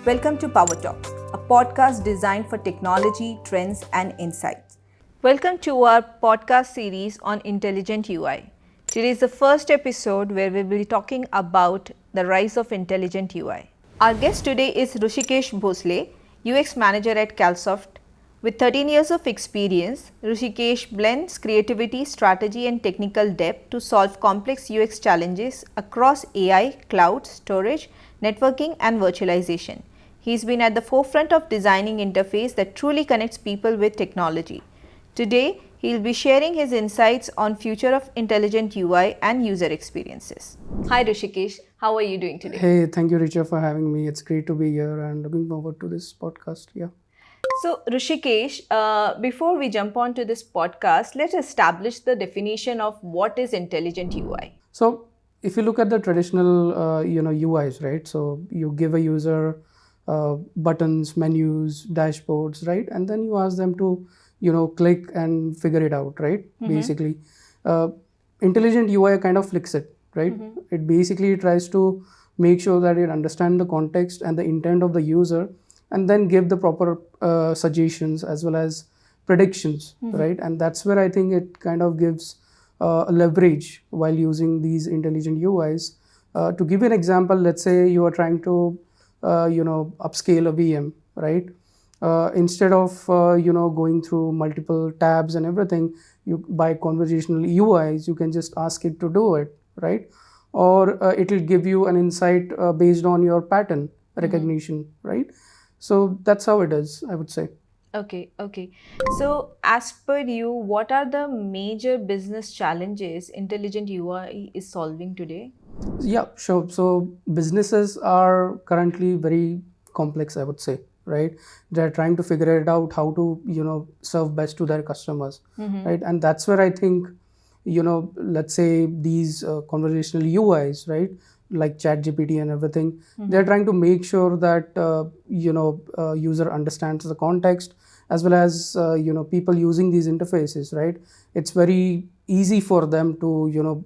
Welcome to Power Talks, a podcast designed for technology, trends, and insights. Welcome to our podcast series on intelligent UI. Today is the first episode where we will be talking about the rise of intelligent UI. Our guest today is Rushikesh Bhosale, UX manager at Calsoft. With 13 years of experience, Rushikesh blends creativity, strategy, and technical depth to solve complex UX challenges across AI, cloud, storage, networking, and virtualization. He's been at the forefront of designing interface that truly connects people with technology. Today, he'll be sharing his insights on future of intelligent UI and user experiences. Hi Rushikesh, how are you doing today? Hey, thank you, Richa, for having me. It's great to be here and looking forward to this podcast. Yeah. So, Rushikesh, before we jump on to this podcast, let's establish the definition of what is intelligent UI. So, if you look at the traditional, UIs, right? So you give a user buttons, menus, dashboards, right? And then you ask them to, click and figure it out, right? Basically, intelligent UI kind of flicks it, right? It basically tries to make sure that it understands the context and the intent of the user, and then give the proper suggestions as well as predictions, right? And that's where I think it kind of gives leverage while using these intelligent UIs. To give you an example, let's say you are trying to upscale a VM, right? Instead of going through multiple tabs and everything, you by conversational UIs, you can just ask it to do it, right? Or it will give you an insight based on your pattern recognition, right? So that's how it is, I would say. Okay. So, as per you, what are the major business challenges intelligent UI is solving today? Yeah, sure. So businesses are currently very complex, I would say, right? They're trying to figure it out how to, serve best to their customers, right? And that's where I think, let's say these conversational UIs, right? Like ChatGPT and everything, they're trying to make sure that, user understands the context as well as, people using these interfaces, right? It's very easy for them to,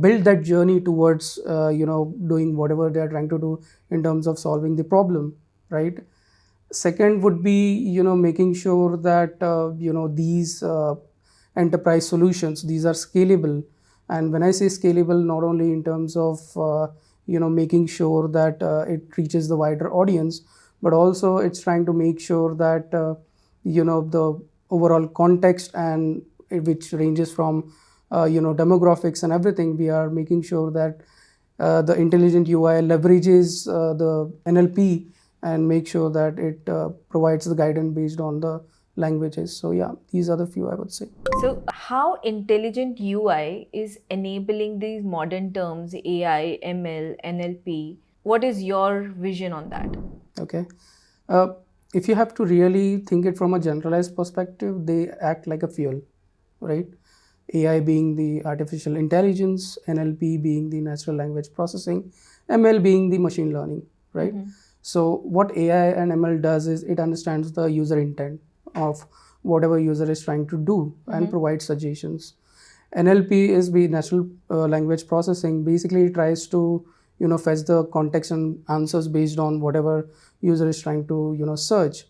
build that journey towards doing whatever they are trying to do in terms of solving the problem, right? Second would be making sure that these enterprise solutions, these are scalable. And when I say scalable, not only in terms of making sure that it reaches the wider audience, but also it's trying to make sure that the overall context and which ranges from demographics and everything, we are making sure that the intelligent UI leverages the NLP and make sure that it provides the guidance based on the languages. So yeah, these are the few I would say. So, how intelligent UI is enabling these modern terms AI, ML, NLP? What is your vision on that? Okay. If you have to really think it from a generalized perspective, they act like a fuel, right? AI being the artificial intelligence, NLP being the natural language processing, ML being the machine learning, right? So what AI and ML does is it understands the user intent of whatever user is trying to do and provides suggestions. NLP is the natural language processing. Basically, it tries to fetch the context and answers based on whatever user is trying to search.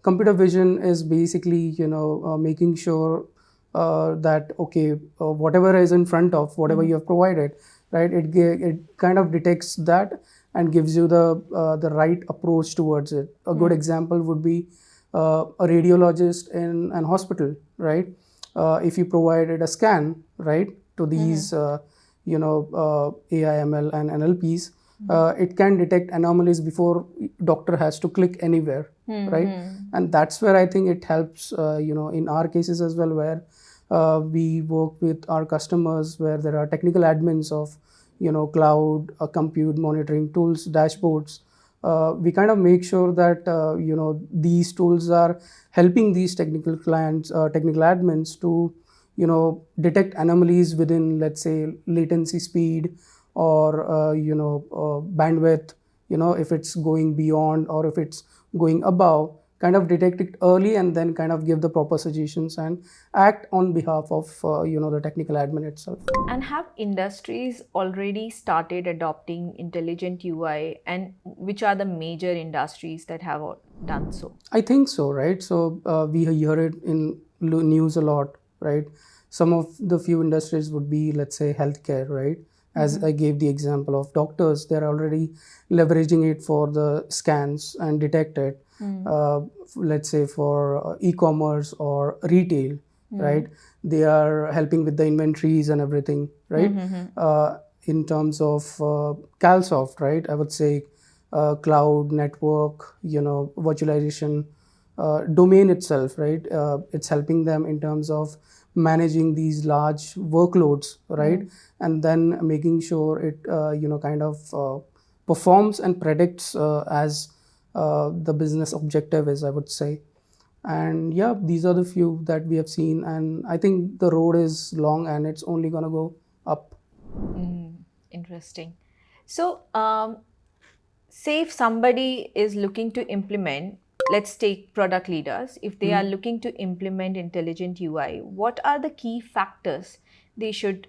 Computer vision is basically making sure that whatever is in front of whatever you have provided, right? It kind of detects that and gives you the right approach towards it. A good example would be a radiologist in an hospital, right? If you provided a scan, right, to these AI, ML, and NLPs, it can detect anomalies before doctor has to click anywhere, right? And that's where I think it helps, in our cases as well, where we work with our customers where there are technical admins of, cloud, compute, monitoring tools, dashboards. We kind of make sure that, these tools are helping these technical clients, technical admins to, detect anomalies within, let's say, latency speed or, bandwidth, if it's going beyond or if it's going above, kind of detect it early and then kind of give the proper suggestions and act on behalf of the technical admin itself. And have industries already started adopting intelligent UI, and which are the major industries that have done so? I think so, right? So we hear it in news a lot, right? Some of the few industries would be, let's say, healthcare, right? As I gave the example of doctors, they're already leveraging it for the scans and detect it. Let's say for e-commerce or retail, right? They are helping with the inventories and everything, right? In terms of CalSoft, right? I would say cloud network, virtualization domain itself, right? It's helping them in terms of managing these large workloads, right? And then making sure it, kind of performs and predicts as the business objective is, I would say. And yeah, these are the few that we have seen, and I think the road is long and it's only gonna go up. Interesting. So, say if somebody is looking to implement, let's take product leaders, if they are looking to implement intelligent UI, what are the key factors they should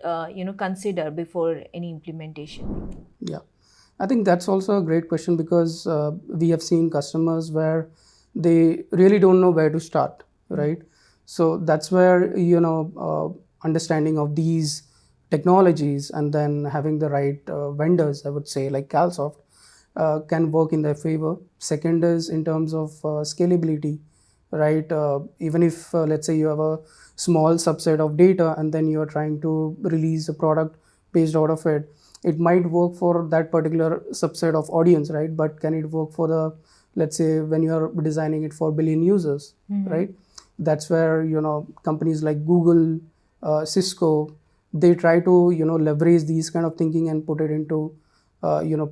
consider before any implementation? Yeah, I think that's also a great question because we have seen customers where they really don't know where to start, right? So that's where, understanding of these technologies and then having the right vendors, I would say, like CalSoft, can work in their favor. Second is in terms of scalability, right? Even if, let's say, you have a small subset of data and then you are trying to release a product based out of it, it might work for that particular subset of audience, right? But can it work for the, let's say, when you are designing it for billion users, right? That's where, companies like Google, Cisco, they try to, leverage these kind of thinking and put it into,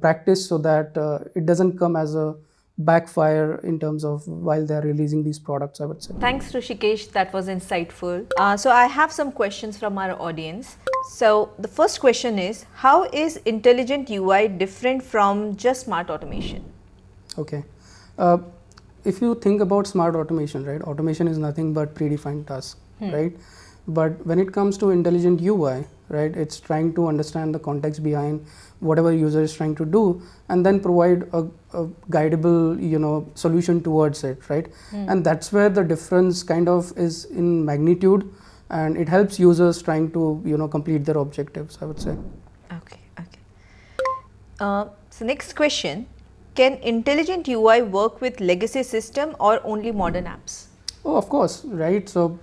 practice so that it doesn't come as a backfire in terms of while they're releasing these products, I would say. Thanks, Rushikesh. That was insightful. So, I have some questions from our audience. So, the first question is, how is intelligent UI different from just smart automation? Okay. If you think about smart automation, right? Automation is nothing but predefined tasks, right? But when it comes to intelligent UI, right, it's trying to understand the context behind whatever user is trying to do and then provide a guidable, solution towards it, right? And that's where the difference kind of is in magnitude, and it helps users trying to, complete their objectives, I would say. Okay. So, next question, can intelligent UI work with legacy system or only modern apps? Oh, of course, right? So,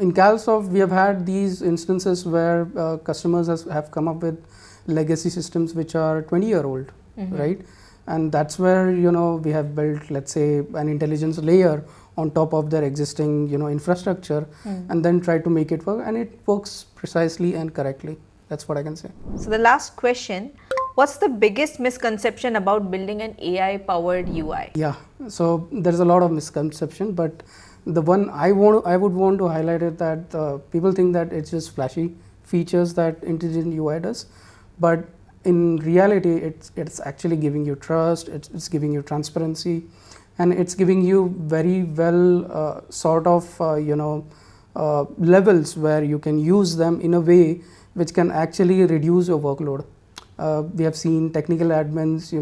in CalSoft, we have had these instances where customers have come up with legacy systems which are 20-year-old, right? And that's where, we have built, let's say, an intelligence layer on top of their existing, infrastructure and then try to make it work, and it works precisely and correctly. That's what I can say. So, the last question, what's the biggest misconception about building an AI powered UI? Yeah, so there's a lot of misconception, but the one I would want to highlight is that people think that it's just flashy features that intelligent UI does, but in reality, it's actually giving you trust, it's giving you transparency, and it's giving you very well levels where you can use them in a way which can actually reduce your workload. We have seen technical admins,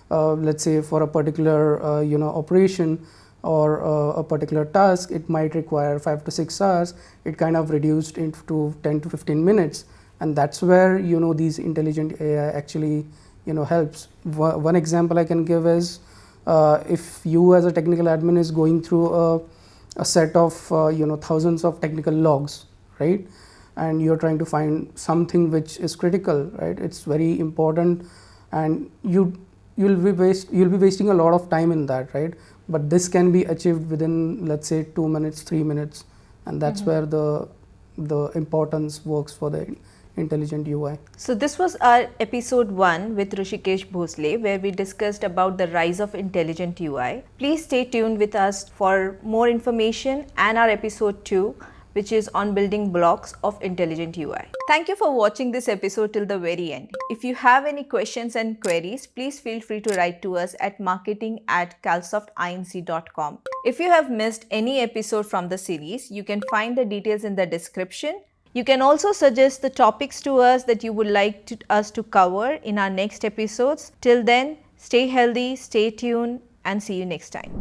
let's say for a particular operation or a particular task, it might require 5 to 6 hours. It kind of reduced into 10 to 15 minutes, and that's where these intelligent AI actually helps. One example I can give is if you as a technical admin is going through a set of thousands of technical logs, right? And you're trying to find something which is critical, right? It's very important, and you'll be wasting a lot of time in that, right? But this can be achieved within, let's say, 2 minutes, 3 minutes, and that's where the importance works for the intelligent UI. So, this was our episode 1 with Rushikesh Bhosale, where we discussed about the rise of intelligent UI. Please stay tuned with us for more information and our episode 2 which is on building blocks of intelligent UI. Thank you for watching this episode till the very end. If you have any questions and queries, please feel free to write to us at marketing@calsoftinc.com. If you have missed any episode from the series, you can find the details in the description. You can also suggest the topics to us that you would like us to cover in our next episodes. Till then, stay healthy, stay tuned, and see you next time.